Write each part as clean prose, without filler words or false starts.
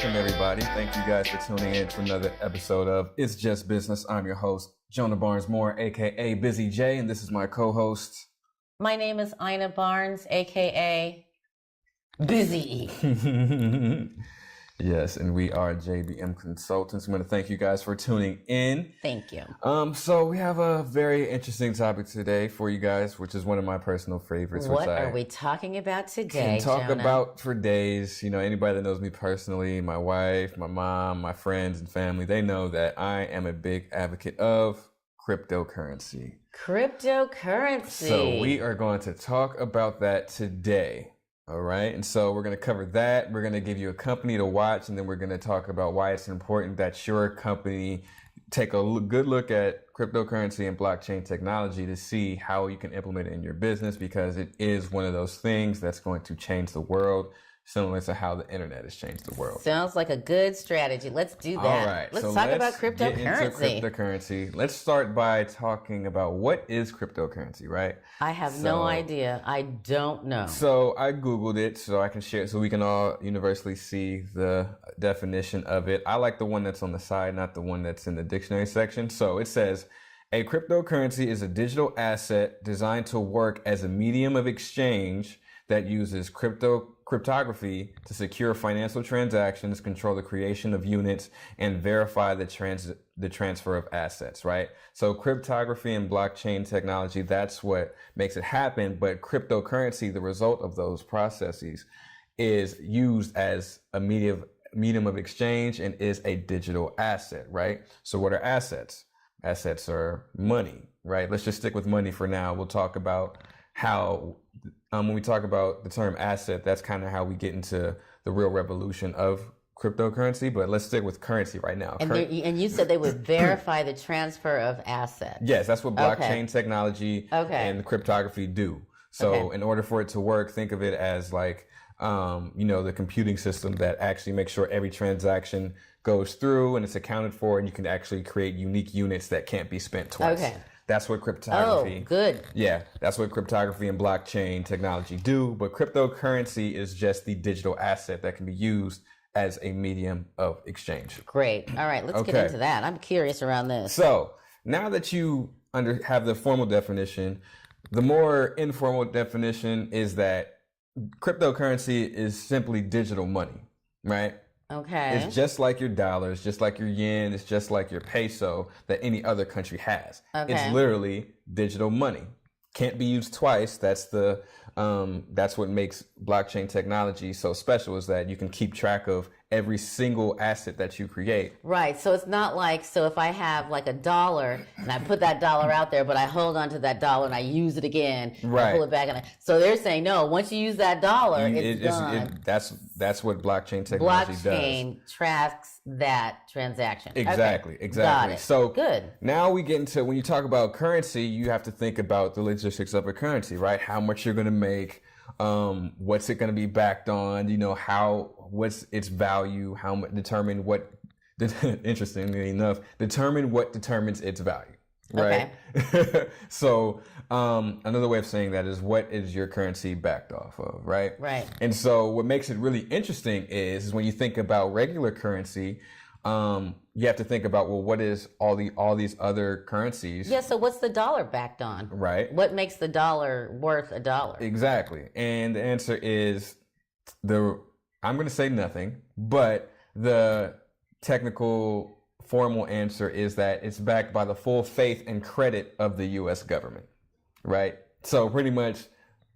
Welcome, everybody. Thank you guys for tuning in to another episode of It's Just Business. I'm your host, Jonah Barnes-Moore, a.k.a. Busy J, and this is my co-host. My name is Ina Barnes, a.k.a. Busy E. Yes, and we are JBM Consultants. I'm going to thank you guys for tuning in. Thank you. So we have a very interesting topic today for you guys, which is one of my personal favorites. What are we talking about today, can talk Jonah? about for days. You know, anybody that knows me personally, my wife, my mom, my friends and family, they know that I am a big advocate of cryptocurrency. Cryptocurrency. So we are going to talk about that today. All right. And so we're going to cover that. We're going to give you a company to watch, and then we're going to talk about why it's important that your company take a good look at cryptocurrency and blockchain technology to see how you can implement it in your business, because it is one of those things that's going to change the world, similar to how the internet has changed the world. Sounds like a good strategy. Let's do that. All right. Let's talk about cryptocurrency. Get into cryptocurrency. Let's start by talking about what is cryptocurrency, right? I have no idea. I don't know. So I Googled it so I can share it so we can all universally see the definition of it. I like the one that's on the side, not the one that's in the dictionary section. So it says, a cryptocurrency is a digital asset designed to work as a medium of exchange that uses cryptography to secure financial transactions, control the creation of units, and verify the transfer of assets, right? So cryptography and blockchain technology, that's what makes it happen. But cryptocurrency, the result of those processes, is used as a medium of exchange and is a digital asset, right? So what are assets? Assets are money, right? Let's just stick with money for now. We'll talk about how when we talk about the term asset, that's kind of how we get into the real revolution of cryptocurrency. But let's stick with currency right now. And you said they would verify the transfer of assets. Yes, that's what blockchain technology and cryptography do. So in order for it to work, think of it as like, the computing system that actually makes sure every transaction goes through and it's accounted for, and you can actually create unique units that can't be spent twice. Okay. That's what cryptography. Oh, good. Yeah, that's what cryptography and blockchain technology do. But cryptocurrency is just the digital asset that can be used as a medium of exchange. Great. All right, let's get into that. I'm curious around this. So now that you have the formal definition, the more informal definition is that cryptocurrency is simply digital money, right? Okay. It's just like your dollar, it's just like your yen, it's just like your peso that any other country has. Okay. It's literally digital money. Can't be used twice. That's what makes blockchain technology so special, is that you can keep track of every single asset that you create. Right. So it's not like, so if I have like $1 and I put that dollar out there, but I hold on to that dollar and I use it again, I pull it back. So they're saying, no, once you use that dollar, it's gone. That's what blockchain technology does. Blockchain tracks that transaction. Exactly. Got it. So good. Now we get into, when you talk about currency, you have to think about the logistics of a currency, right? How much you're going to make, what's it going to be backed on, what's its value, determine what determines its value, right? Okay. So another way of saying that is, what is your currency backed off of, right? Right. And so what makes it really interesting is when you think about regular currency, you have to think about, well, what is all these other currencies? Yeah, so what's the dollar backed on? Right. What makes the dollar worth a dollar? Exactly. And the answer is I'm going to say nothing, but the technical formal answer is that it's backed by the full faith and credit of the U.S. government, right? So pretty much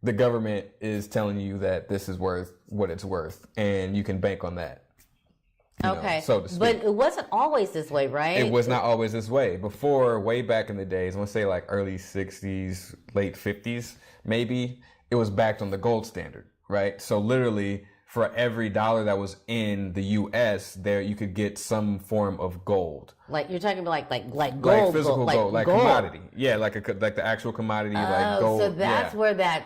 the government is telling you that this is worth what it's worth, and you can bank on that. So to speak. But it wasn't always this way, right? It was not always this way. Before, way back in the days, I want to say like early 60s, late 50s, maybe, it was backed on the gold standard, right? So literally, for every dollar that was in the U.S., there you could get some form of gold. Like you're talking about like gold, like physical gold, like gold. Commodity. Yeah, like the actual commodity, like gold. So that's where that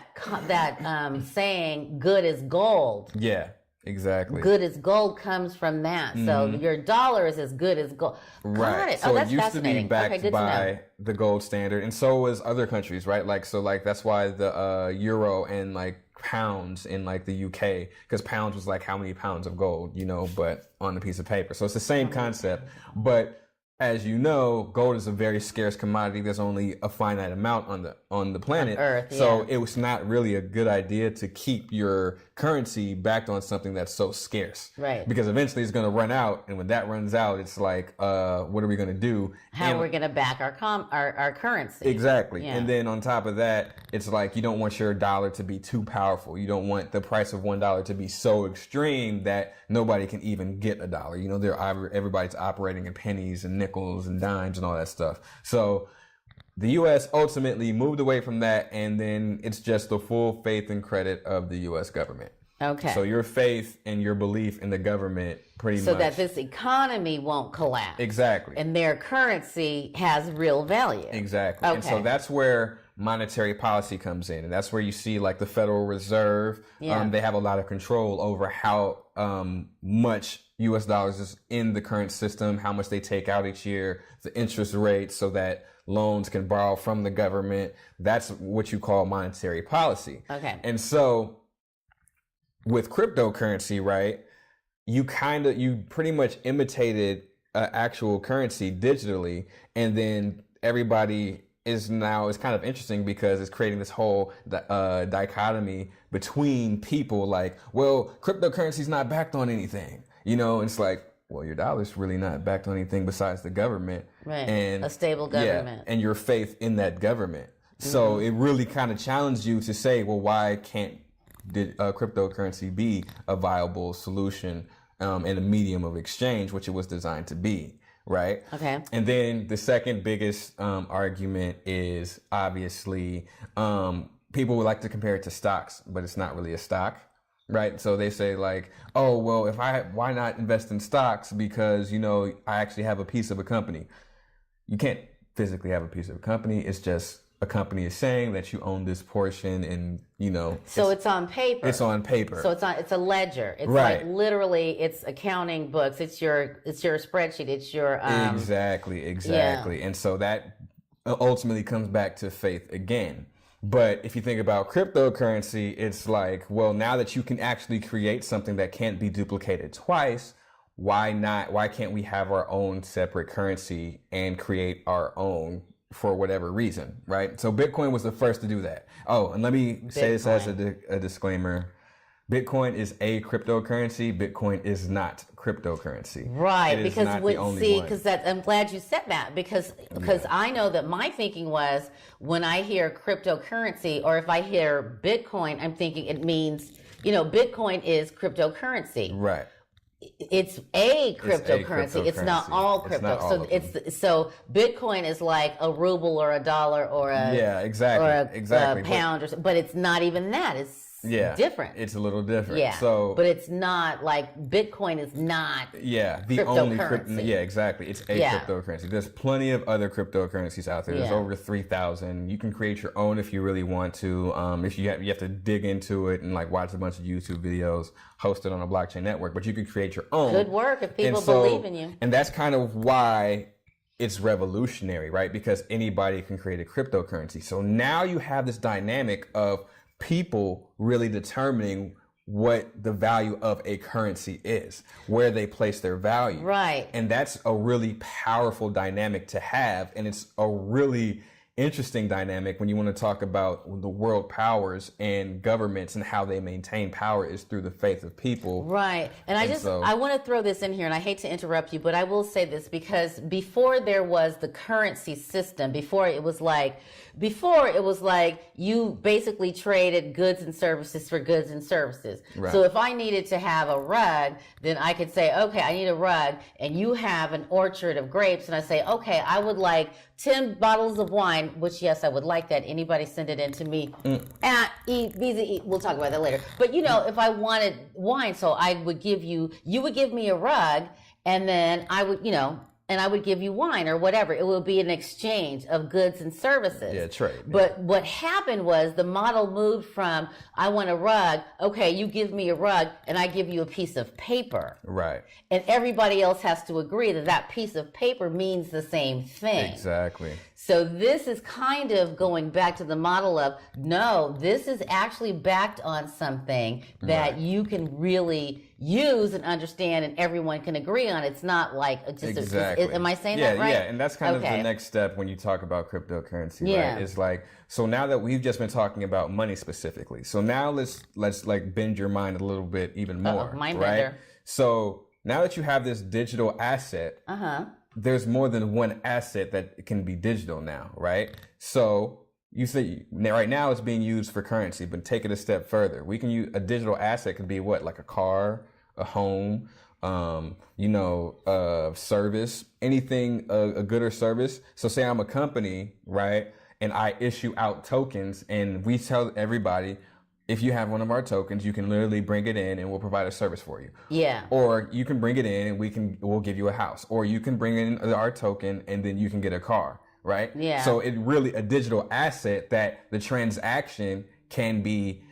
saying "good as gold." Yeah, exactly. Good as gold comes from that. Mm-hmm. So your dollar is as good as gold. Right. Got it. So that's it used fascinating. to be backed by the gold standard, and so was other countries, right? Like that's why the euro and like pounds in like the UK, because pounds was like how many pounds of gold, but on a piece of paper. So it's the same concept, but as you know, gold is a very scarce commodity. There's only a finite amount on the planet. On Earth, so it was not really a good idea to keep your currency backed on something that's so scarce. Right. Because eventually it's going to run out, and when that runs out, it's like, what are we going to do? How are we going to back our currency? Exactly. Yeah. And then on top of that, it's like you don't want your dollar to be too powerful. You don't want the price of $1 to be so extreme that nobody can even get a dollar. Everybody's operating in pennies and nickels and dimes and all that stuff. So the U.S. ultimately moved away from that, and then it's just the full faith and credit of the U.S. government. Okay. So your faith and your belief in the government pretty much. So that this economy won't collapse. Exactly. And their currency has real value. Exactly. Okay. And so that's where monetary policy comes in. And that's where you see like the Federal Reserve. Yeah. They have a lot of control over how much U.S. dollars is in the current system, how much they take out each year, the interest rates, so that loans can borrow from the government. That's what you call monetary policy. Okay. And so with cryptocurrency, right, you pretty much imitated actual currency digitally, and then everybody it's kind of interesting because it's creating this whole dichotomy between people like, well, cryptocurrency is not backed on anything, it's like, well, your dollar's really not backed on anything besides the government. Right. And a stable government. Yeah, and your faith in that government. Mm-hmm. So it really kind of challenged you to say, well, why can't cryptocurrency be a viable solution and a medium of exchange, which it was designed to be, right? Okay. And then the second biggest argument is obviously people would like to compare it to stocks, but it's not really a stock, right? So they say like, oh, well, why not invest in stocks? Because, I actually have a piece of a company. You can't physically have a piece of a company. It's just a company is saying that you own this portion, and so it's on paper. It's on paper. So it's a ledger. It's right. Like literally it's accounting books. It's your spreadsheet. It's your exactly. Yeah. And so that ultimately comes back to faith again. But if you think about cryptocurrency, it's like, well, now that you can actually create something that can't be duplicated twice, why can't we have our own separate currency and create our own for whatever reason, right? So Bitcoin was the first to do that. Oh, and let me say this as a disclaimer. Bitcoin is a cryptocurrency. Bitcoin is not cryptocurrency. Right, because I'm glad you said that because I know that my thinking was when I hear cryptocurrency or if I hear Bitcoin, I'm thinking it means, Bitcoin is cryptocurrency. Right. It's a cryptocurrency. It's not all crypto. So Bitcoin is like a ruble or a dollar or a a pound but it's not even that. It's different. It's a little different. Yeah. So, but it's not like Bitcoin is not. Yeah, the only exactly. It's a cryptocurrency. There's plenty of other cryptocurrencies out there. There's over 3,000. You can create your own if you really want to. If you have to dig into it and like watch a bunch of YouTube videos hosted on a blockchain network, but you can create your own. Good work if people believe in you. And that's kind of why it's revolutionary, right? Because anybody can create a cryptocurrency. So now you have this dynamic of people really determining what the value of a currency is, where they place their value. Right. And that's a really powerful dynamic to have. And it's a really interesting dynamic when you want to talk about the world powers and governments and how they maintain power is through the faith of people. Right. And I want to throw this in here, and I hate to interrupt you, but I will say this because before there was the currency system, before it was like you basically traded goods and services for goods and services. Right. So if I needed to have a rug, then I could say, okay, I need a rug, and you have an orchard of grapes, and I say, okay, I would like 10 bottles of wine, which yes, I would like that. Anybody send it in to me at Visa. We'll talk about that later. But if I wanted wine, so you would give me a rug, and then I would, and I would give you wine or whatever. It would be an exchange of goods and services. Yeah, trade. But what happened was the model moved from, I want a rug, okay, you give me a rug, and I give you a piece of paper. Right. And everybody else has to agree that that piece of paper means the same thing. Exactly. So this is kind of going back to the model of, no, this is actually backed on something that you can really use and understand and everyone can agree on. It's not like just exactly. am I saying that right? Yeah, and that's kind of the next step when you talk about cryptocurrency, right? It's like, so now that we've just been talking about money specifically, so now let's like bend your mind a little bit even more, mind right? bender. So now that you have this digital asset, there's more than one asset that can be digital now, right? So you say right now it's being used for currency, but take it a step further. We can use a digital asset could be what, like a car, a home, service, anything, a good or service. So say I'm a company, right? And I issue out tokens and we tell everybody, if you have one of our tokens, you can literally bring it in and we'll provide a service for you. Yeah. Or you can bring it in and we'll give you a house. Or you can bring in our token and then you can get a car, right? Yeah. So it really a digital asset that the transaction can be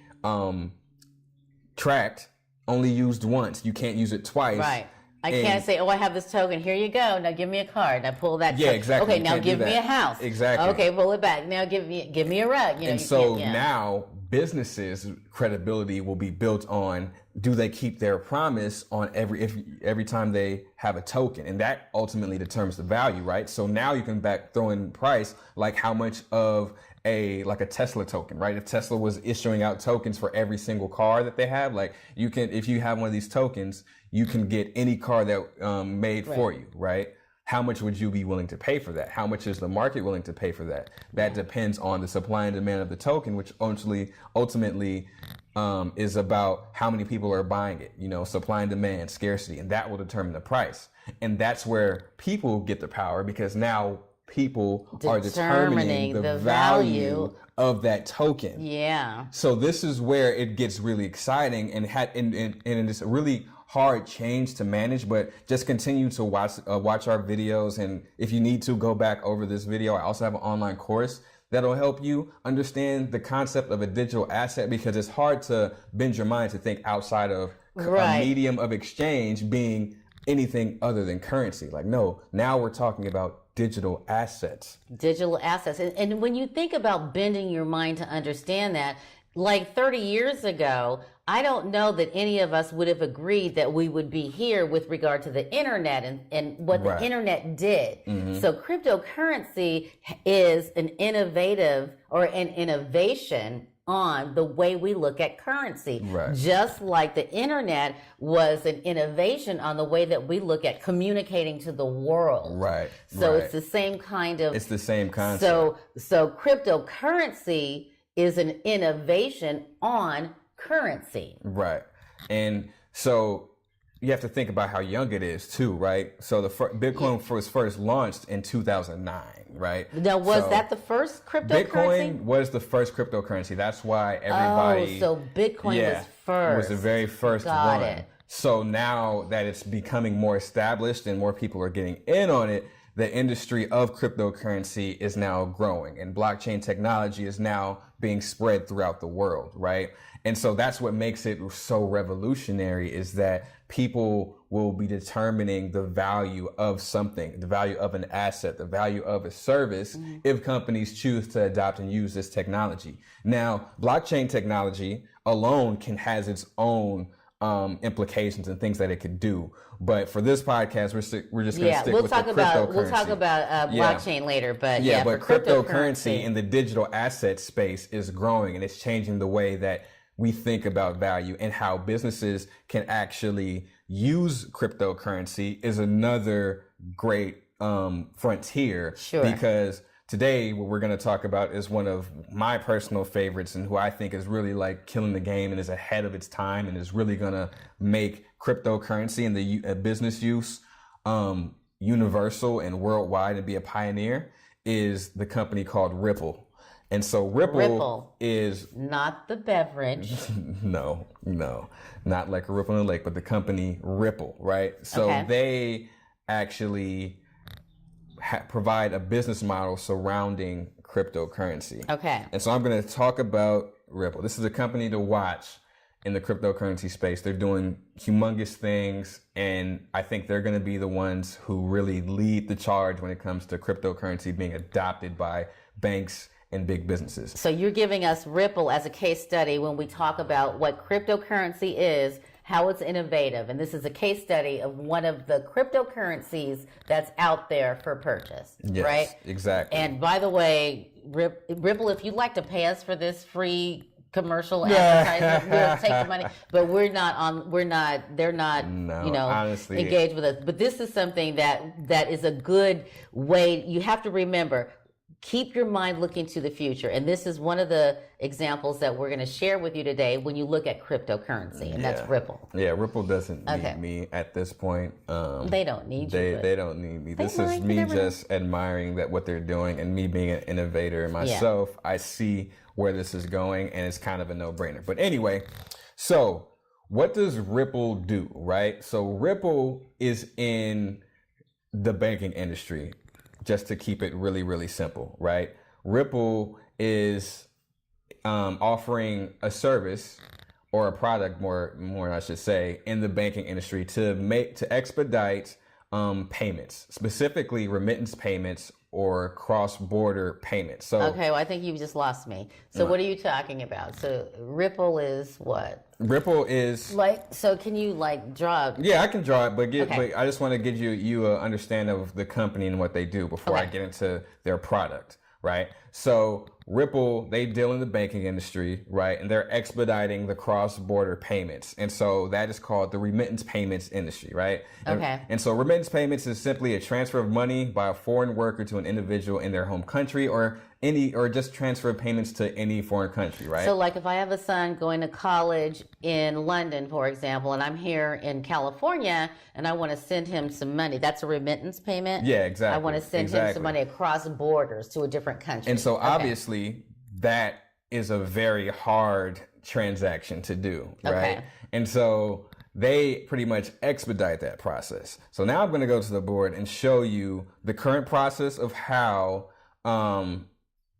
tracked, only used once. You can't use it twice. Right. I can't say, oh, I have this token. Here you go. Now give me a card. Now pull that. Yeah, exactly. Okay, now give me a house. Exactly. Okay, pull it back. Now give me a rug. And so now businesses' credibility will be built on, do they keep their promise on every time they have a token, and that ultimately determines the value, right? So now you can throw in price, like how much of a Tesla token, right? If Tesla was issuing out tokens for every single car that they have, like you can, if you have one of these tokens, you can get any car that made for you, right? How much would you be willing to pay for that? How much is the market willing to pay for that? That depends on the supply and demand of the token, which ultimately is about how many people are buying it, supply and demand, scarcity, and that will determine the price. And that's where people get the power, because now people are determining the value of that token. Yeah. So this is where it gets really exciting and it's a really hard change to manage, but just continue to watch our videos. And if you need to go back over this video, I also have an online course that'll help you understand the concept of a digital asset, because it's hard to bend your mind to think outside of a medium of exchange being anything other than currency. Like, no, now we're talking about digital assets. Digital assets. And when you think about bending your mind to understand that, like 30 years ago, I don't know that any of us would have agreed that we would be here with regard to the internet and what the internet did. Mm-hmm. So cryptocurrency is an innovative or an innovation on the way we look at currency. Right. Just like the internet was an innovation on the way that we look at communicating to the world. Right. So it's the same kind of... It's the same concept. So cryptocurrency is an innovation on currency. Right. And so you have to think about how young it is too, right? So the Bitcoin was first launched in 2009, right? Now, was that the first cryptocurrency? Bitcoin was the first cryptocurrency. That's why everybody... Oh, so Bitcoin was first. Was the very first one. Got it. So now that it's becoming more established and more people are getting in on it, the industry of cryptocurrency is now growing, and blockchain technology is now being spread throughout the world, right? And so that's what makes it so revolutionary, is that people will be determining the value of something, the value of an asset, the value of a service, if companies choose to adopt and use this technology. Now, blockchain technology alone has its own implications and things that it could do. But for this podcast, we're just going to stick with the cryptocurrency. We'll talk about blockchain later, but but cryptocurrency in the digital asset space is growing, and it's changing the way that we think about value, and how businesses can actually use cryptocurrency is another great frontier. Sure. Because today, what we're going to talk about is one of my personal favorites, and who I think is really like killing the game and is ahead of its time and is really going to make cryptocurrency and the business use universal and worldwide and be a pioneer, is the company called Ripple. And so Ripple is... Not the beverage. No, not like a ripple in the lake, but the company Ripple, right? So they actually provide a business model surrounding cryptocurrency. Okay. And so I'm going to talk about Ripple. This is a company to watch in the cryptocurrency space. They're doing humongous things, and I think they're going to be the ones who really lead the charge when it comes to cryptocurrency being adopted by banks and big businesses. So you're giving us Ripple as a case study when we talk about what cryptocurrency is, how it's innovative. And this is a case study of one of the cryptocurrencies that's out there for purchase, Yes, right? exactly. And by the way, Ripple, if you'd like to pay us for this free commercial advertisement, we'll take the money, but they're not, No, honestly, engaged with us. But this is something that is a good way. You have to remember, keep your mind looking to the future. And this is one of the examples that we're going to share with you today when you look at cryptocurrency, and that's Ripple. Yeah, Ripple doesn't need me at this point. They don't need you. They don't need me. This is me just admiring that what they're doing, and me being an innovator myself. I see where this is going, and it's kind of a no-brainer. But anyway, so what does Ripple do, right? So Ripple is in the banking industry, just to keep it really, really simple, right? Ripple is offering a service or a product, more I should say, in the banking industry to expedite payments, specifically remittance payments or cross-border payments. So okay, well, I think you've just lost me. So what are you talking about? So Ripple is what? Ripple is so can you draw? Yeah, I can draw it, but I just want to give you an understanding of the company and what they do before I get into their product, right? So Ripple, they deal in the banking industry, right? And they're expediting the cross-border payments. And so that is called the remittance payments industry, right? Okay. And so remittance payments is simply a transfer of money by a foreign worker to an individual in their home country, or just transfer payments to any foreign country, right? So if I have a son going to college in London, for example, and I'm here in California and I want to send him some money, that's a remittance payment? Yeah, exactly. I want to send him some money across borders to a different country. And so obviously that is a very hard transaction to do, right? And so they pretty much expedite that process. So now I'm going to go to the board and show you the current process of how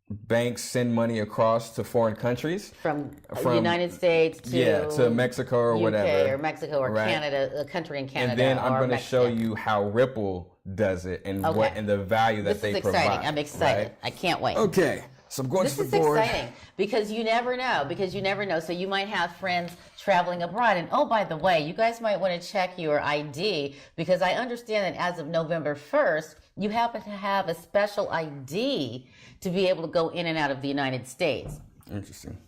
banks send money across to foreign countries from the United States to Mexico or UK whatever, or Mexico or Canada, a country in Canada. And then I'm going to show you how Ripple does it and and the value that they provide. This is exciting. I'm excited. Right? I can't wait. Okay. So I'm going to the board. This is exciting because you never know. So you might have friends traveling abroad, and oh, by the way, you guys might want to check your ID, because I understand that as of November 1st, you happen to have a special ID to be able to go in and out of the United States. Interesting.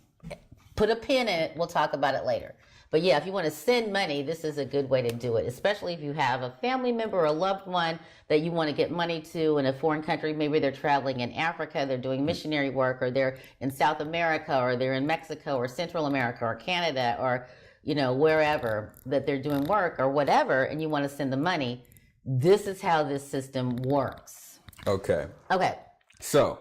Put a pin in it. We'll talk about it later. But yeah, if you want to send money, this is a good way to do it, especially if you have a family member or a loved one that you want to get money to in a foreign country. Maybe they're traveling in Africa, they're doing missionary work, or they're in South America, or they're in Mexico or Central America or Canada, or wherever that they're doing work or whatever, and you want to send the money. This is how this system works. Okay. So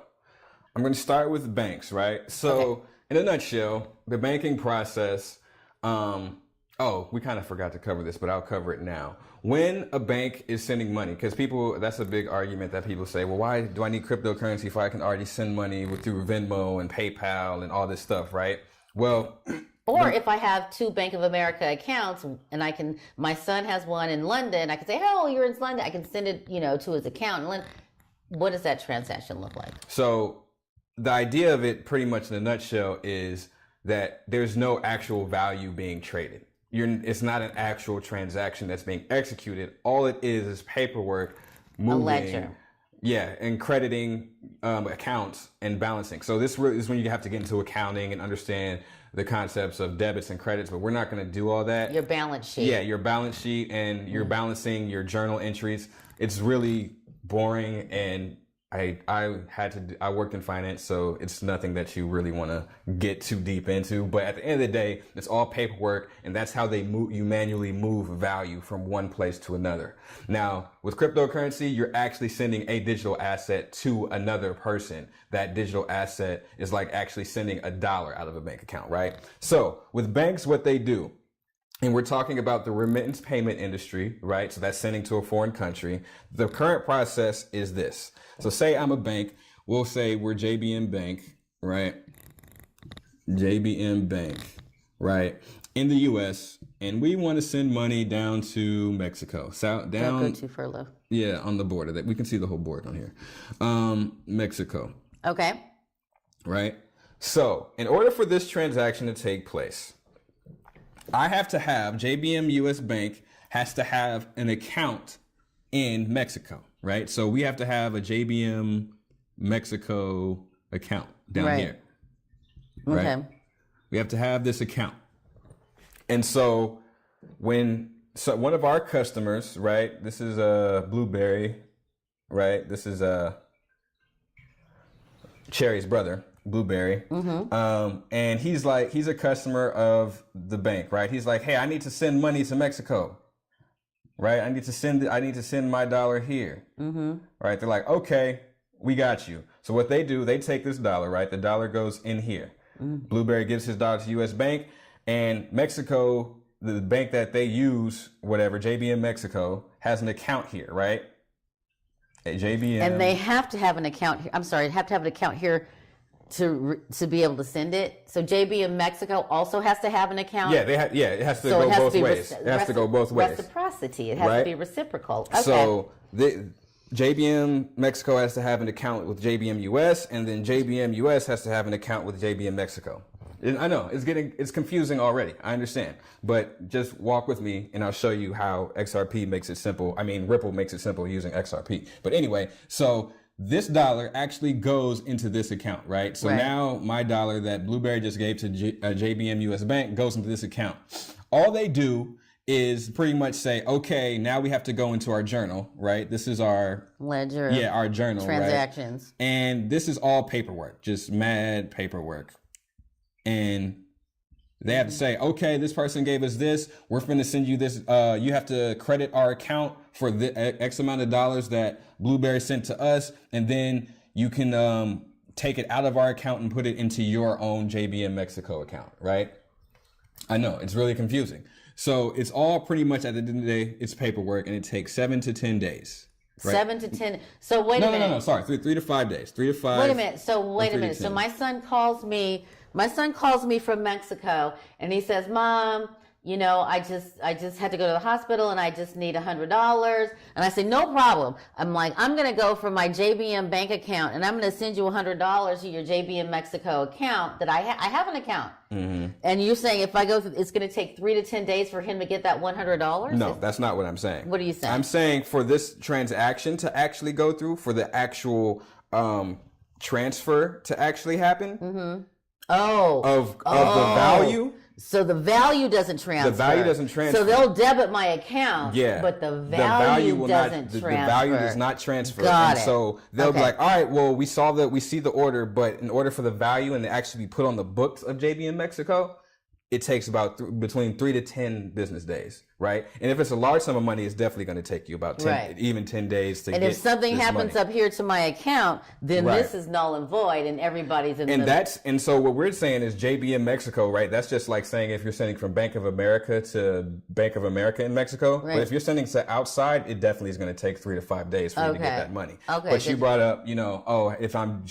I'm going to start with banks, right? So in a nutshell, the banking process. We kind of forgot to cover this, but I'll cover it now. When a bank is sending money, because that's a big argument that people say, well, why do I need cryptocurrency if I can already send money through Venmo and PayPal and all this stuff, right? Well, or if I have two Bank of America accounts and my son has one in London, I can say, oh, you're in London. I can send it, to his account in London. What does that transaction look like? So the idea of it pretty much in a nutshell is that there's no actual value being traded. It's not an actual transaction that's being executed. All it is paperwork moving. A ledger. Yeah, and crediting accounts and balancing. So this is when you have to get into accounting and understand the concepts of debits and credits, but we're not going to do all that. Your balance sheet. Yeah, your balance sheet, and you're balancing your journal entries. It's really boring, and I worked in finance, so it's nothing that you really want to get too deep into. But at the end of the day, it's all paperwork, and that's how you manually move value from one place to another. Now, with cryptocurrency, you're actually sending a digital asset to another person. That digital asset is like actually sending $1 out of a bank account, right? So with banks, what they do, and we're talking about the remittance payment industry, right? So that's sending to a foreign country. The current process is this. So say I'm a bank. We'll say we're JBM Bank, right? JBM Bank, right? in the U.S. and we want to send money down to Mexico. Don't go too furlough. Yeah, on the border. That we can see the whole board on here. Mexico. Okay. Right? So, in order for this transaction to take place, I have to have JBM US Bank has to have an account in Mexico, right? So we have to have a JBM Mexico account down here. Right? Okay. We have to have this account. And so one of our customers, right? This is Blueberry, right? This is Cherry's brother, Blueberry. And he's a customer of the bank, right? He's like, hey, I need to send money to Mexico, right? I need to send my dollar here, right? They're like, okay, we got you. So what they do, they take this dollar, right? The dollar goes in here. Blueberry gives his dollar to US Bank, and Mexico, the bank that they use, whatever, JBM Mexico, has an account here, right? JBM. And they have to have an account here. I'm sorry, have to have an account here to be able to send it. So JBM Mexico also has to have an account. Yeah, it has to go both ways. It has to go both ways. Reciprocity. It has to be reciprocal. Okay. So JBM Mexico has to have an account with JBM US, and then JBM US has to have an account with JBM Mexico. And I know it's confusing already. I understand, but just walk with me, and I'll show you how XRP makes it simple. I mean, Ripple makes it simple using XRP. But anyway, so this dollar actually goes into this account, right? So now my dollar that Blueberry just gave to JBM US Bank goes into this account. All they do is pretty much say, okay, now we have to go into our journal, right? This is our ledger. Yeah, our journal, transactions. Right? And this is all paperwork, just mad paperwork. And they have to say, okay, this person gave us this. We're going to send you this. You have to credit our account for the X amount of dollars that Blueberry sent to us. And then you can take it out of our account and put it into your own JBM Mexico account, right? I know, it's really confusing. So it's all pretty much, at the end of the day, it's paperwork, and it takes 7 to 10 days. Right? 7 to 10. So wait a minute. No. Sorry, 3 to 5 days. 3 to 5. Wait a minute. So wait a minute. So my son calls me. My son calls me from Mexico, and he says, "Mom, you know, I just had to go to the hospital, and I just need $100." And I say, "No problem." I'm like, "I'm going to go from my JBM bank account, and I'm going to send you $100 to your JBM Mexico account that I have an account." And you're saying if I go through, it's going to take 3 to 10 days for him to get that $100? No, that's not what I'm saying. What are you saying? I'm saying for this transaction to actually go through, for the actual transfer to actually happen. Of the value. So the value doesn't transfer. The value doesn't transfer. So they'll debit my account. Yeah. But the value doesn't transfer. The value does not transfer. Got and it. so they'll be like, all right, well, we see the order, but in order for the value and to actually be put on the books of JBM Mexico, it takes about between 3 to 10 business days, right? And if it's a large sum of money, it's definitely going to take you about 10, even 10 days to get. And if something happens money up here to my account, then this is null and void, and everybody's in. And so what we're saying is JBM Mexico, right? That's just like saying if you're sending from Bank of America to Bank of America in Mexico. Right. But if you're sending to outside, it definitely is going to take 3 to 5 days for you to get that money. Okay. But you brought up, if I'm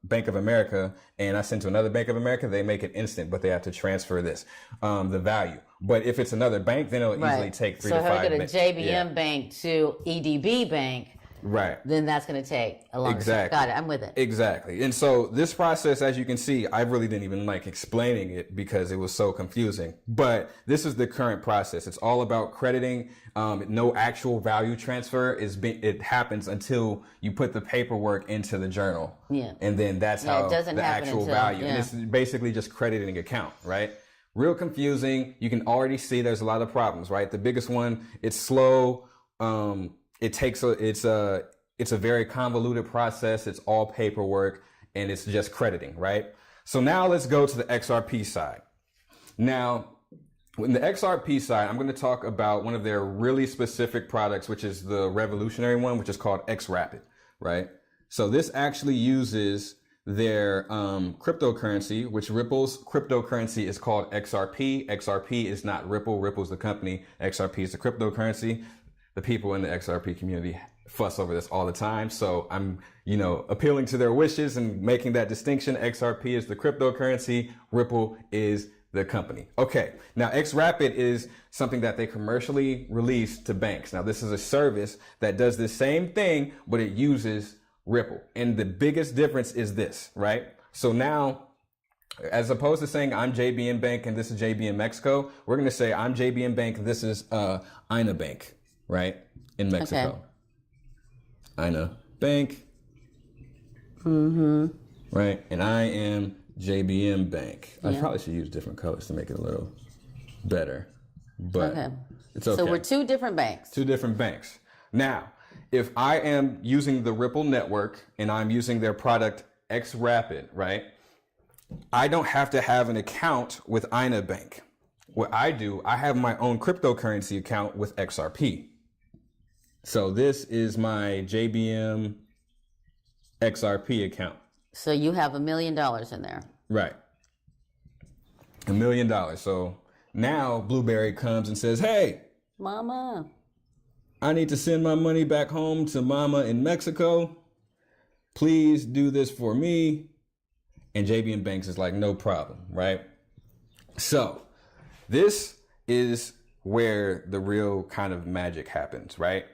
Bank of America and I send to another Bank of America, they make it instant, but they have to transfer the value. But if it's another bank, then it'll easily take 3 to 5 minutes. So if I go to JBM Bank to EDB Bank, right, then that's going to take a longer time. Got it. I'm with it. Exactly. And so this process, as you can see, I really didn't even like explaining it because it was so confusing. But this is the current process. It's all about crediting. No actual value transfer it happens until you put the paperwork into the journal. Yeah. And then that's how the actual value. And it's basically just crediting an account, right? Real confusing. You can already see there's a lot of problems, right? The biggest one, it's slow. It's a very convoluted process. It's all paperwork and it's just crediting, right? So now let's go to the XRP side. Now, in the XRP side, I'm going to talk about one of their really specific products, which is the revolutionary one, which is called XRapid, right? So this actually uses their cryptocurrency, which Ripple's cryptocurrency is called XRP. XRP is not Ripple. Ripple's the company. XRP is the cryptocurrency. The people in the XRP community fuss over this all the time. So I'm, appealing to their wishes and making that distinction. XRP is the cryptocurrency. Ripple is the company. Okay, now XRapid is something that they commercially release to banks. Now this is a service that does the same thing, but it uses Ripple. And the biggest difference is this, right? So now, as opposed to saying I'm JBM Bank and this is JBM Mexico, we're going to say I'm JBM Bank, this is INA Bank, right? In Mexico. Okay. INA Bank. Mm-hmm. Right? And I am JBM Bank. Yeah. I probably should use different colors to make it a little better. But it's okay. So we're two different banks. Two different banks. Now, if I am using the Ripple network and I'm using their product XRapid, right? I don't have to have an account with INA Bank. What I do, I have my own cryptocurrency account with XRP. So this is my JBM XRP account. So you have $1 million in there. Right. $1 million. So now Blueberry comes and says, hey, Mama, I need to send my money back home to Mama in Mexico. Please do this for me. And JBM Banks is like, no problem, right? So this is where the real kind of magic happens, right?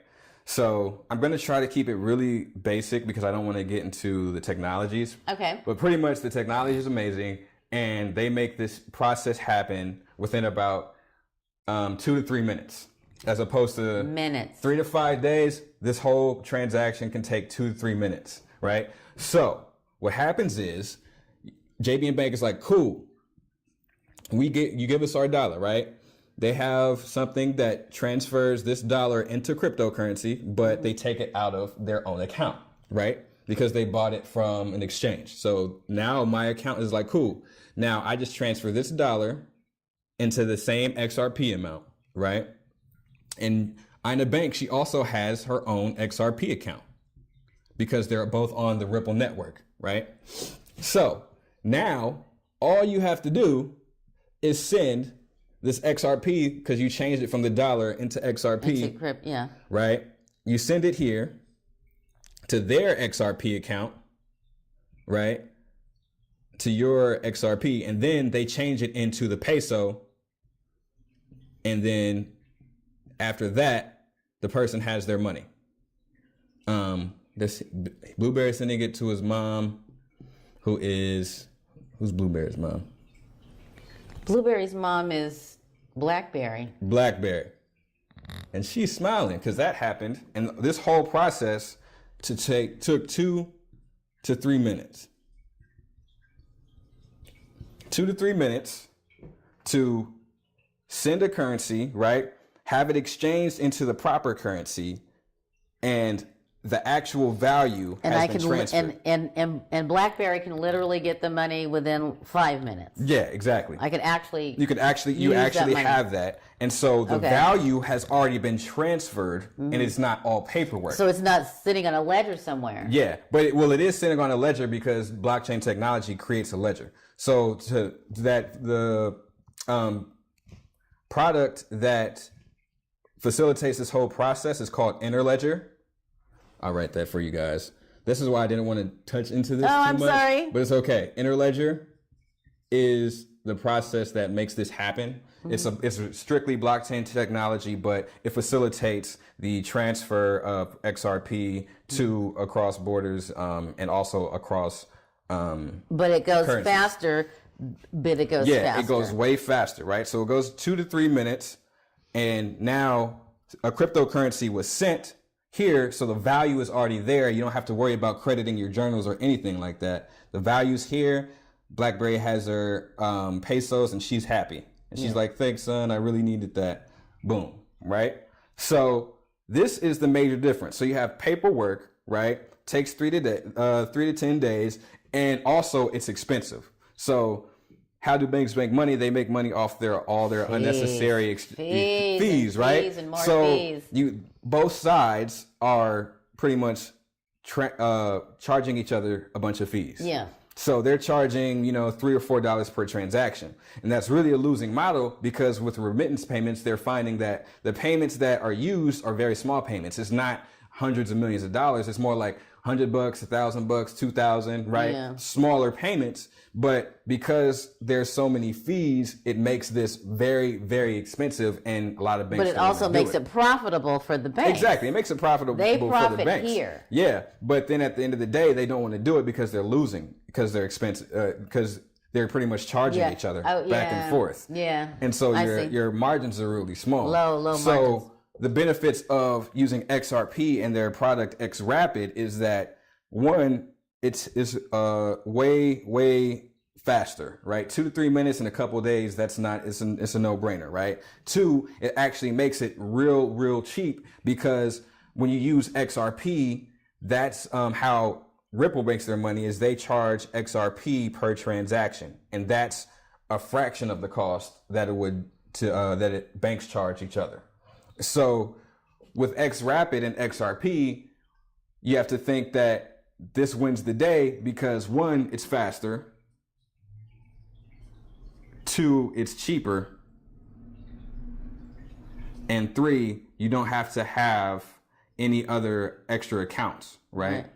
So I'm going to try to keep it really basic because I don't want to get into the technologies. Okay. But pretty much the technology is amazing, and they make this process happen within about 2 to 3 minutes, as opposed to minutes. 3 to 5 days. This whole transaction can take 2 to 3 minutes, right? So what happens is JBM Bank is like, cool, you give us our dollar, right? They have something that transfers this dollar into cryptocurrency, but they take it out of their own account, right? Because they bought it from an exchange. So now my account is like, cool. Now I just transfer this dollar into the same XRP amount, right? And INA Bank, she also has her own XRP account because they're both on the Ripple network, right? So now all you have to do is send this XRP, because you changed it from the dollar into XRP, yeah. Right? You send it here to their XRP account, right? To your XRP, and then they change it into the peso. And then after that, the person has their money. This Blueberry sending it to his mom, who's Blueberry's mom? Blueberry's mom is Blackberry. And she's smiling because that happened. And this whole process took 2 to 3 minutes. 2 to 3 minutes to send a currency, right? Have it exchanged into the proper currency, and the actual value has been transferred. And BlackBerry can literally get the money within 5 minutes. Yeah, exactly. I could actually. You actually have that, and so the value has already been transferred, and it's not all paperwork. So it's not sitting on a ledger somewhere. Yeah, but it is sitting on a ledger because blockchain technology creates a ledger. So the product that facilitates this whole process is called Interledger. I'll write that for you guys. This is why I didn't want to touch into this too I'm much. Sorry. But it's okay. Interledger is the process that makes this happen. Mm-hmm. It's strictly blockchain technology, but it facilitates the transfer of XRP to across borders and also across but it goes currencies. Faster. Yeah, it goes way faster, right? So it goes 2 to 3 minutes, and now a cryptocurrency was sent here, so the value is already there. You don't have to worry about crediting your journals or anything like that. The value's here. BlackBerry has her pesos, and she's happy. And she's like, thanks, son. I really needed that. Boom, right? So this is the major difference. So you have paperwork, right? Takes 3 to 10 days, and also it's expensive. So how do banks make money? They make money off all their unnecessary fees, right? Fees and more fees. Both sides are pretty much charging each other a bunch of fees. Yeah. So they're charging, $3 or $4 per transaction. And that's really a losing model because with remittance payments, they're finding that the payments that are used are very small payments. It's not hundreds of millions of dollars. It's more like $100, $1,000, 2,000, right? Yeah. Smaller payments. But because there's so many fees, it makes this very, very expensive, and a lot of banks. But it also makes it profitable for the banks. Exactly, it makes it profitable They for the profit banks. here. Yeah, but then at the end of the day, they don't want to do it because they're losing, because they're expensive, because they're pretty much charging each other back and forth. Yeah. And so your margins are really small. Low so margins. The benefits of using XRP and their product XRapid is that, one, it's way faster, right? 2 to 3 minutes in a couple of days. It's a no-brainer, right? Two, it actually makes it real cheap, because when you use XRP, that's how Ripple makes their money, is they charge XRP per transaction, and that's a fraction of the cost that banks charge each other. So with XRapid and XRP, you have to think that this wins the day because, one, it's faster. Two, it's cheaper. And three, you don't have to have any other extra accounts, right?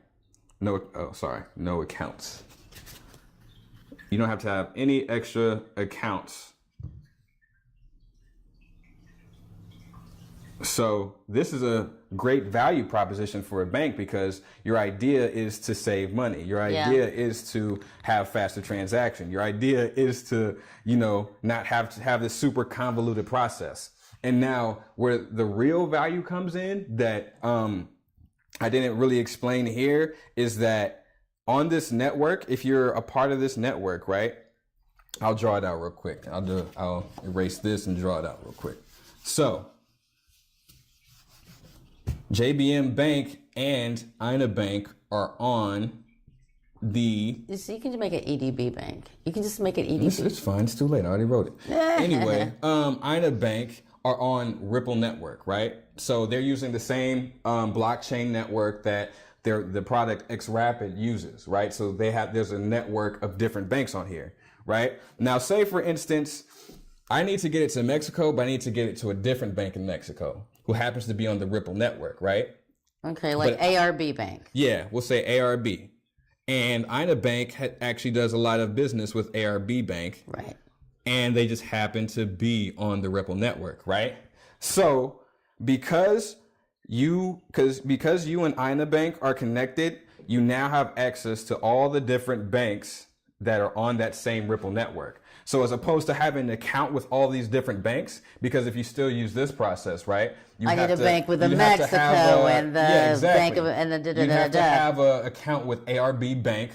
No accounts. You don't have to have any extra accounts. So this is a great value proposition for a bank, because your idea is to save money. Your idea is to have faster transaction. Your idea is to, not have to have this super convoluted process. And now where the real value comes in that I didn't really explain here is that on this network, if you're a part of this network, right? I'll draw it out real quick. I'll erase this and draw it out real quick. So JBM Bank and Ina Bank are on the... So you can just make an EDB bank. You can just make an EDB. It's fine. It's too late. I already wrote it. Anyway, Ina Bank are on Ripple Network, right? So they're using the same blockchain network that the product XRapid uses, right? So there's a network of different banks on here, right? Now, say for instance, I need to get it to Mexico, but I need to get it to a different bank in Mexico who happens to be on the Ripple network, right? Okay, like ARB Bank. Yeah, we'll say ARB. And Ina Bank actually does a lot of business with ARB Bank. Right. And they just happen to be on the Ripple network, right? So because you and Ina Bank are connected, you now have access to all the different banks that are on that same Ripple network. So as opposed to having an account with all these different banks, because if you still use this process, right? I need a bank with the Mexico and the bank of and the You have to have an account with ARB Bank,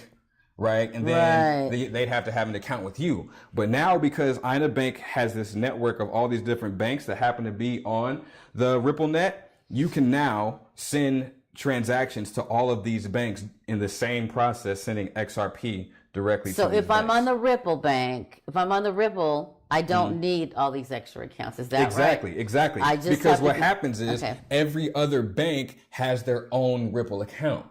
right? And then they'd have to have an account with you. But now, because Ina Bank has this network of all these different banks that happen to be on the Ripple net, you can now send transactions to all of these banks in the same process, sending XRP directly to So these if I'm banks. on the Ripple bank, I don't need all these extra accounts. Is that right? Exactly. Because what happens is every other bank has their own Ripple account.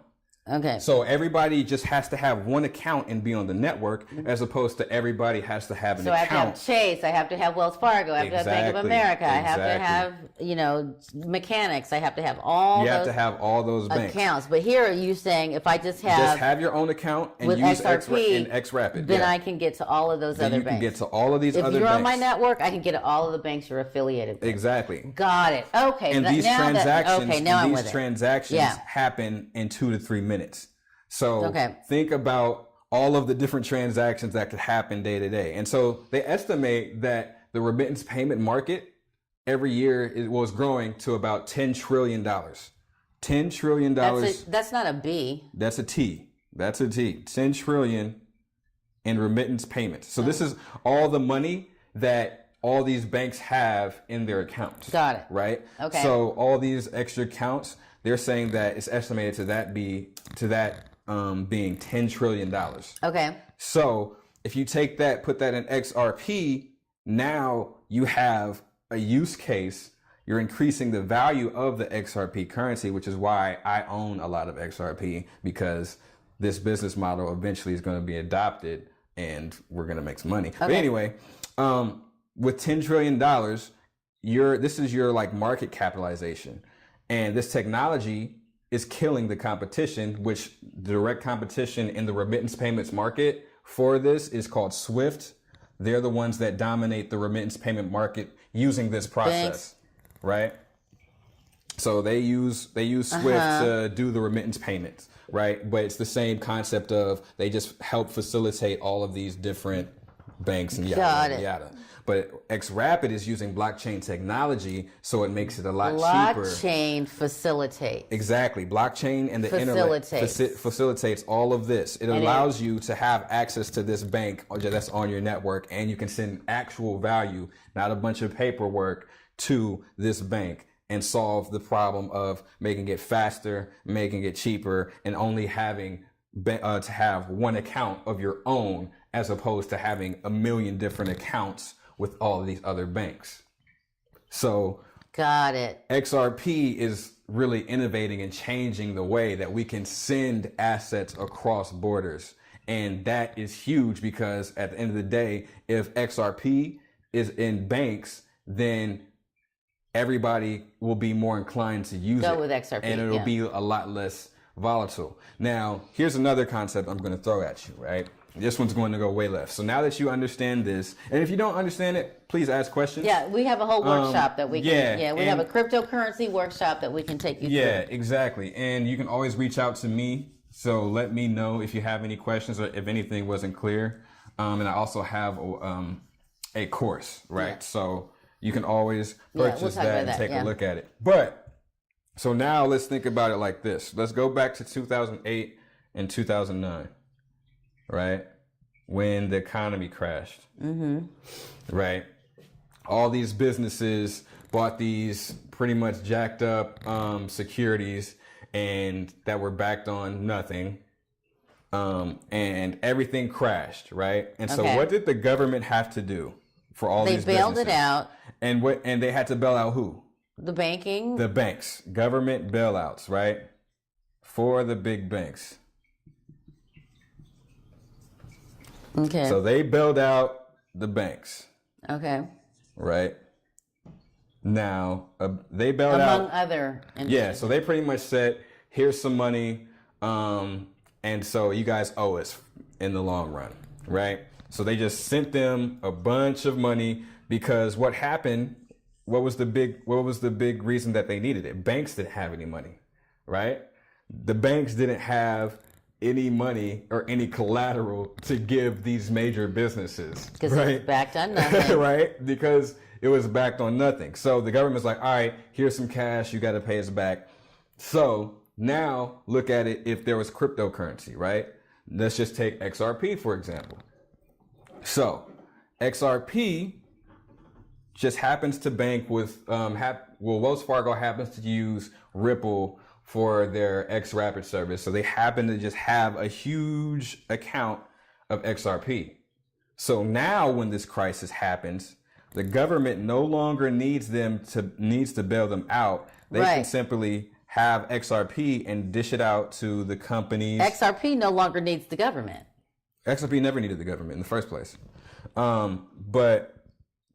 Okay. So everybody just has to have one account and be on the network, as opposed to everybody has to have an account. So I have to have Chase, I have to have Wells Fargo, I have to have Bank of America, I have to have, Mechanics, I have to have all those banks. accounts. But here are you saying if I just have your own account and with use XRP, XRapid. Then I can get to all of those other banks. You can get to all of these other banks. If you're on my network, I can get to all of the banks you're affiliated with. Exactly. Got it. Okay. And these transactions Yeah. happen in 2 to 3 minutes. So think about all of the different transactions that could happen day to day. And so they estimate that the remittance payment market every year was growing to about $10 trillion. $10 trillion. That's not a B. That's a T. That's a T. 10 trillion in remittance payments. So this is all the money that all these banks have in their accounts. Got it. Right? Okay. So all these extra accounts, they're saying that it's estimated being $10 trillion. Okay. So if you take that, put that in XRP, now you have a use case. You're increasing the value of the XRP currency, which is why I own a lot of XRP, because this business model eventually is going to be adopted and we're going to make some money. Okay. But anyway, with $10 trillion, this is your like market capitalization. And this technology is killing the competition, which direct competition in the remittance payments market for this is called Swift. They're the ones that dominate the remittance payment market using this process, right? So they use Swift to do the remittance payments, right? But it's the same concept of they just help facilitate all of these different banks and yada yada. But XRapid is using blockchain technology, so it makes it a lot cheaper. Blockchain facilitates. Exactly. Blockchain and the internet facilitates all of this. It allows you to have access to this bank that's on your network, and you can send actual value, not a bunch of paperwork, to this bank and solve the problem of making it faster, making it cheaper, and only having to have one account of your own as opposed to having a million different accounts with all of these other banks. So got it. XRP is really innovating and changing the way that we can send assets across borders. And that is huge because at the end of the day, if XRP is in banks, then everybody will be more inclined to use it. With XRP, and it'll be a lot less volatile. Now, here's another concept I'm going to throw at you, right? This one's going to go way left. So now that you understand this, and if you don't understand it, please ask questions. Yeah, we have a whole workshop that we can, we have a cryptocurrency workshop that we can take you through. Yeah, exactly. And you can always reach out to me. So let me know if you have any questions or if anything wasn't clear. And I also have a course, right? Yeah. So you can always purchase that and take a look at it. But so now let's think about it like this. Let's go back to 2008 and 2009. Right? When the economy crashed. Right? All these businesses bought these pretty much jacked up securities and that were backed on nothing. And everything crashed, right? And so what did the government have to do for all these businesses? They bailed it out. And they had to bail out who? The banking? The banks. Government bailouts, right? For the big banks. Okay. So they bailed out the banks. Okay. Right. Now, they bailed out. Among other industries. Yeah, so they pretty much said, here's some money, and so you guys owe us in the long run, right? So they just sent them a bunch of money because what happened, what was the big reason that they needed it? Banks didn't have any money, right? The banks didn't have any money or any collateral to give these major businesses. Because it was backed on nothing. Right? Because it was backed on nothing. So the government's like, all right, here's some cash, you got to pay us back. So now look at it if there was cryptocurrency, right? Let's just take XRP, for example. So XRP just happens to bank with, Wells Fargo happens to use Ripple for their XRapid service. So they happen to just have a huge account of XRP. So now when this crisis happens, the government no longer needs to bail them out. They can simply have XRP and dish it out to the companies. XRP no longer needs the government. XRP never needed the government in the first place. But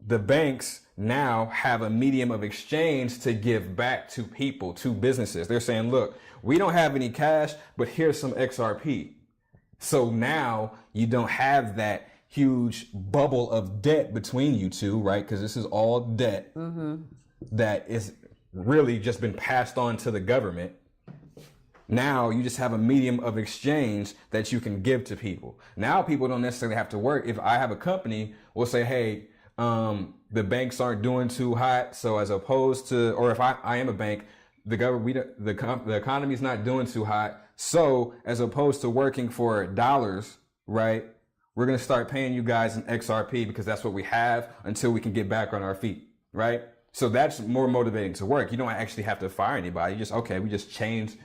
the banks now have a medium of exchange to give back to people, to businesses. They're saying, look, we don't have any cash, but here's some XRP. So now you don't have that huge bubble of debt between you two, right? Because this is all debt that is really just been passed on to the government. Now you just have a medium of exchange that you can give to people. Now people don't necessarily have to work. If I have a company, we'll say, hey, the banks aren't doing too hot. So as opposed to, or if I am a bank, the economy's not doing too hot. So as opposed to working for dollars, right? We're going to start paying you guys in XRP because that's what we have until we can get back on our feet, right? So that's more motivating to work. You don't actually have to fire anybody. You just, we just change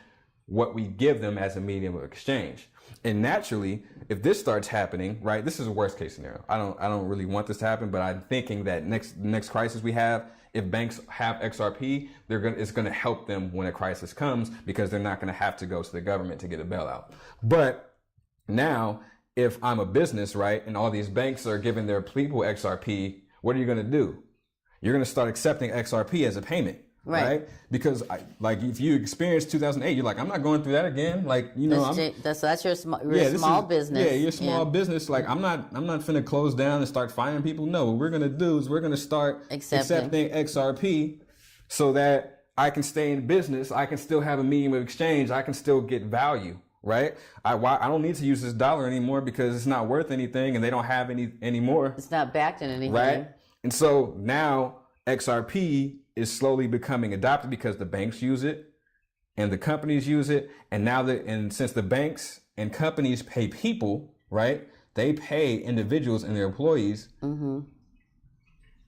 what we give them as a medium of exchange. And naturally, if this starts happening, right, this is a worst case scenario. I don't really want this to happen, but I'm thinking that next crisis we have, if banks have XRP, it's going to help them when a crisis comes because they're not going to have to go to the government to get a bailout. But now, if I'm a business, right, and all these banks are giving their people XRP, what are you going to do? You're going to start accepting XRP as a payment. right? Because like if you experienced 2008, you're like, I'm not going through that again. Like, you know, that's your small business. Yeah, your small business. Like, I'm not finna close down and start firing people. No, what we're gonna do is we're gonna start accepting XRP so that I can stay in business. I can still have a medium of exchange. I can still get value. Right? I don't need to use this dollar anymore because it's not worth anything and they don't have any anymore. It's not backed in anything. Right? And so now XRP is slowly becoming adopted because the banks use it and the companies use it. And now since the banks and companies pay people, right? They pay individuals and their employees. Mm-hmm.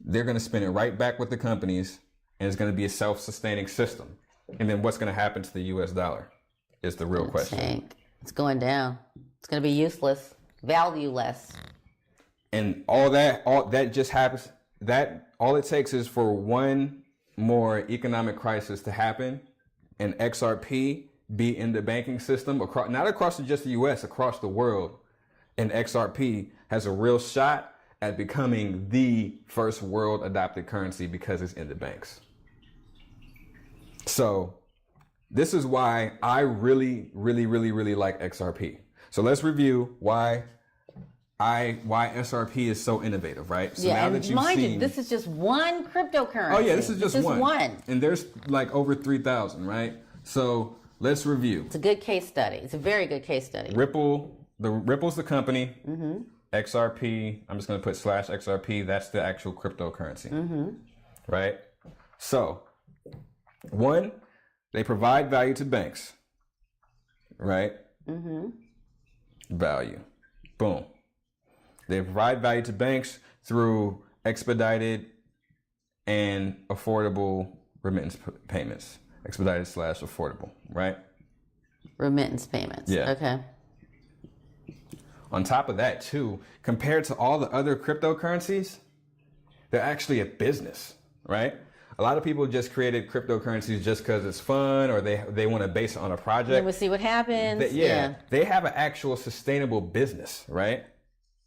They're going to spend it right back with the companies and it's going to be a self-sustaining system. And then what's going to happen to the US dollar? Is the real question. It's going down. It's going to be useless, valueless. And all that just happens. That all it takes is for one more economic crisis to happen, and XRP be in the banking system across, not across just the U.S., across the world, and XRP has a real shot at becoming the first world adopted currency because it's in the banks. So. This is why I really, really, really, really like XRP. So let's review why SRP is so innovative, right? So now that you've seen, this is just one cryptocurrency. Oh yeah, this is just one. And there's like over 3,000, right? So let's review. It's a good case study. It's a very good case study. Ripple's the company. Mm-hmm. XRP, I'm just going to put /XRP. That's the actual cryptocurrency, right? So one. They provide value to banks, right? Mm-hmm. Value. Boom. They provide value to banks through expedited and affordable remittance payments. Expedited / affordable, right? Remittance payments. Yeah. Okay. On top of that, too, compared to all the other cryptocurrencies, they're actually a business, right? A lot of people just created cryptocurrencies just because it's fun or they want to base it on a project. Then we'll see what happens. They have an actual sustainable business, right?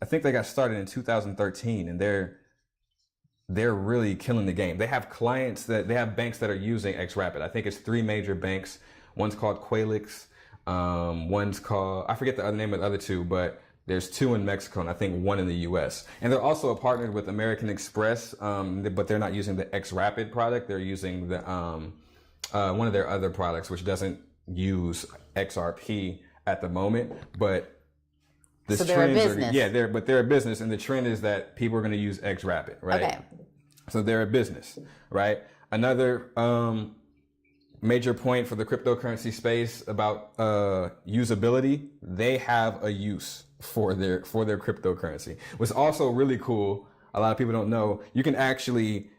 I think they got started in 2013 and they're really killing the game. They have banks that are using XRapid. I think it's 3 major banks. One's called Qualix. One's called, I forget the other name of the other 2, but there's 2 in Mexico and I think 1 in the US. And they're also partnered with American Express, but they're not using the XRapid product. They're using the one of their other products, which doesn't use XRP at the moment. But so they're a business. They're a business, and the trend is that people are going to use XRapid, right? Okay. So they're a business, right? Another major point for the cryptocurrency space about usability, they have a use for their cryptocurrency. What's also really cool, a lot of people don't know, you can actually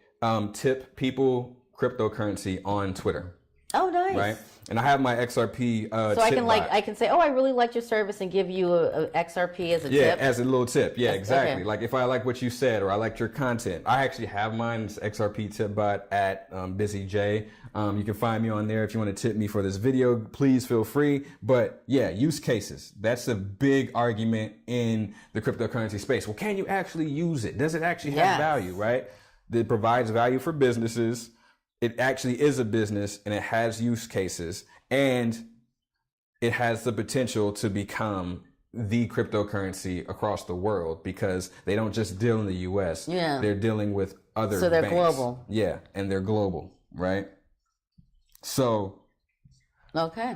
tip people cryptocurrency on Twitter. Oh, nice. Right? And I have my XRP so I can I can say, oh, I really liked your service and give you a XRP as a tip. Yeah, as a little tip. Yeah, exactly. Okay. Like if I like what you said or I liked your content. I actually have mine, it's XRP tip bot at BusyJ. You can find me on there if you want to tip me for this video. Please feel free. But yeah, use cases. That's a big argument in the cryptocurrency space. Well, can you actually use it? Does it actually have value, right? It provides value for businesses. It actually is a business and it has use cases and it has the potential to become the cryptocurrency across the world because they don't just deal in the US. Yeah. They're dealing with other So they're banks. Global. Yeah, and they're global, right? So okay.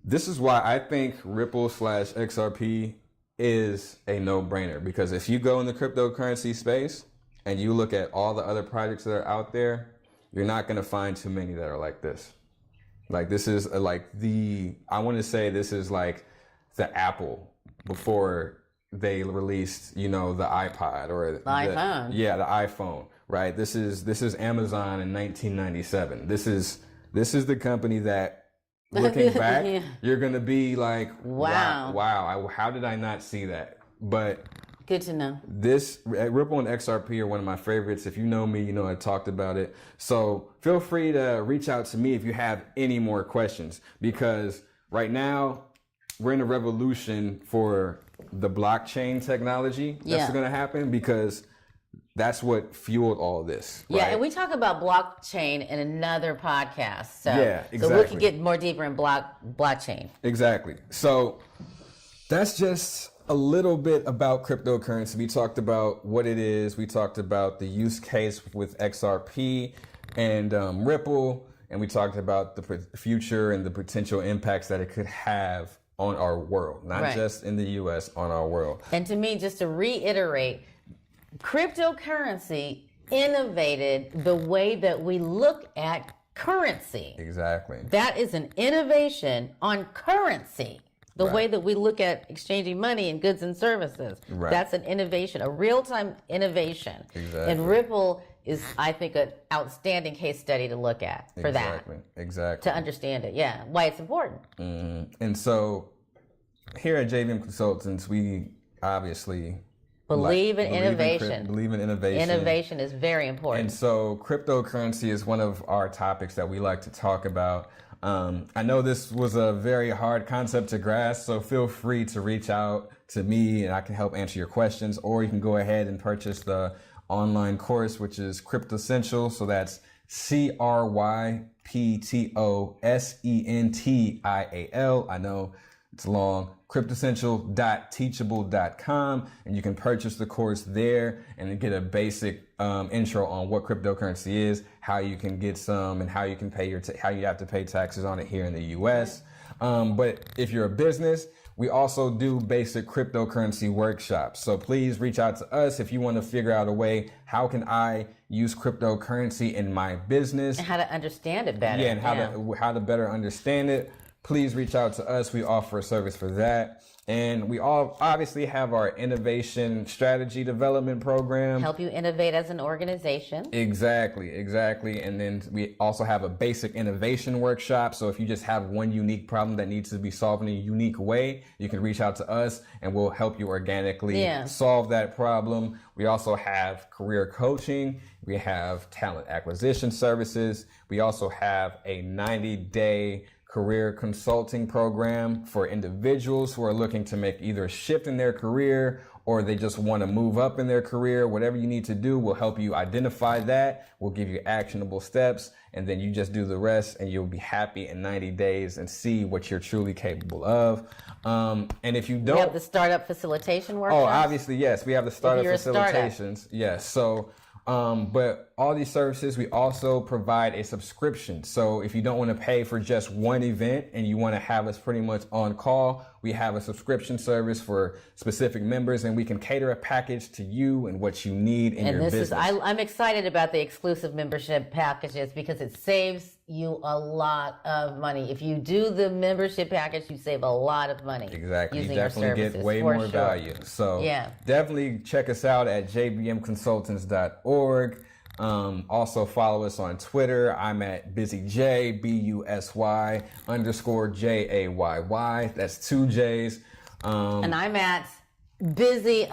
This is why I think Ripple /XRP is a no-brainer because if you go in the cryptocurrency space and you look at all the other projects that are out there, you're not going to find too many that are like this. Like this is I want to say this is like the Apple before they released, the iPod or the iPhone. Yeah, the iPhone, right? This is Amazon in 1997. This is the company that looking back, you're going to be like, wow, how did I not see that? But good to know. This Ripple and XRP are one of my favorites. If you know me, you know I talked about it. So feel free to reach out to me if you have any more questions because right now we're in a revolution for the blockchain technology that's going to happen because that's what fueled all this. Yeah, right? and we talk about blockchain in another podcast. So, Yeah, So we exactly. can get more deeper in blockchain. Exactly. So that's just a little bit about cryptocurrency. We talked about what it is. We talked about the use case with XRP and Ripple. And we talked about the future and the potential impacts that it could have on our world, not just in the U.S., on our world. And to me, just to reiterate, cryptocurrency innovated the way that we look at currency. Exactly. That is an innovation on currency. The way that we look at exchanging money and goods and services. Right. That's an innovation, a real-time innovation. Exactly. And Ripple is, I think, an outstanding case study to look at for that. Exactly. To understand it, yeah. Why it's important. And so here at JVM Consultants, we obviously Believe in innovation. Believe in innovation. Innovation is very important. And so cryptocurrency is one of our topics that we like to talk about. I know this was a very hard concept to grasp, so feel free to reach out to me and I can help answer your questions, or you can go ahead and purchase the online course, which is Cryptosential. So that's CRYPTOSENTIAL. I know it's long. Cryptosential.teachable.com, and you can purchase the course there and get a basic intro on what cryptocurrency is, how you can get some, and how you can pay how you have to pay taxes on it here in the U.S. But if you're a business, we also do basic cryptocurrency workshops. So please reach out to us if you want to figure out a way, how can I use cryptocurrency in my business? And how to understand it better. Yeah, and how to better understand it. Please reach out to us. We offer a service for that. And we all obviously have our innovation strategy development program. Help you innovate as an organization. Exactly. And then we also have a basic innovation workshop. So if you just have one unique problem that needs to be solved in a unique way, you can reach out to us and we'll help you organically solve that problem. We also have career coaching. We have talent acquisition services. We also have a 90-day career consulting program for individuals who are looking to make either a shift in their career or they just want to move up in their career. Whatever you need to do, we'll help you identify that. We'll give you actionable steps, and then you just do the rest and you'll be happy in 90 days and see what you're truly capable of. And if you don't... We have the startup facilitation workshop. Oh, obviously, yes. We have the startup facilitations. Startup. Yes. So, but all these services, we also provide a subscription. So if you don't want to pay for just one event and you want to have us pretty much on call, we have a subscription service for specific members, and we can cater a package to you and what you need in your business. I'm excited about the exclusive membership packages because it saves you a lot of money. If you do the membership package, you save a lot of money. Exactly. Using You definitely get way more value. So definitely check us out at jbmconsultants.org. Also follow us on Twitter. I'm at BusyJ, BUSY_JAYY. That's 2 J's. And I'm at busy_EDB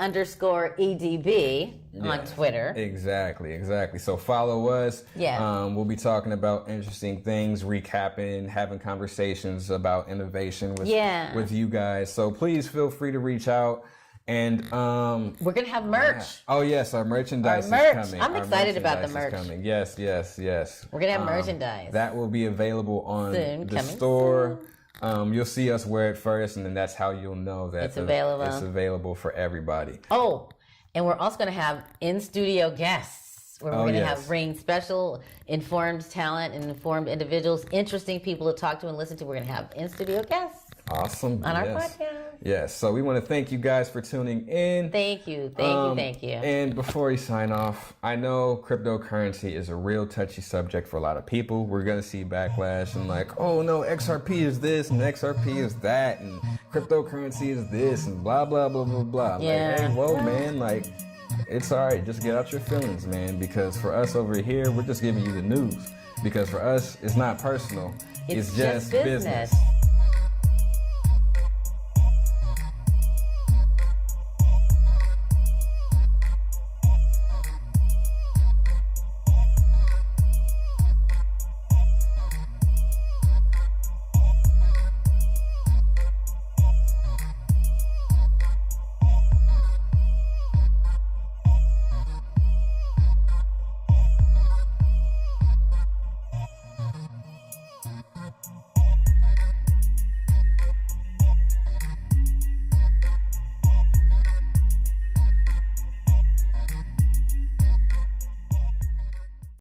on Twitter. Exactly. So follow us. Yeah. We'll be talking about interesting things, recapping, having conversations about innovation with you guys. So please feel free to reach out. And we're gonna have merch. Oh yes, our merchandise is coming. I'm excited about the merch. Coming. Yes. We're gonna have merchandise. That will be available on the store. You'll see us wear it first, and then that's how you'll know that it's available. It's available for everybody. Oh, and we're also gonna have in-studio guests. Where we're going to bring special informed talent and informed individuals, interesting people to talk to and listen to. We're going to have in-studio guests. Awesome. On our podcast. Yes. So we want to thank you guys for tuning in. Thank you. And before we sign off, I know cryptocurrency is a real touchy subject for a lot of people. We're going to see backlash and like, oh no, XRP is this and XRP is that and cryptocurrency is this and blah, blah, blah, blah, blah. Yeah. Like, hey, whoa, man, like, it's all right. Just get out your feelings, man, because for us over here, we're just giving you the news. Because for us, it's not personal. It's just business.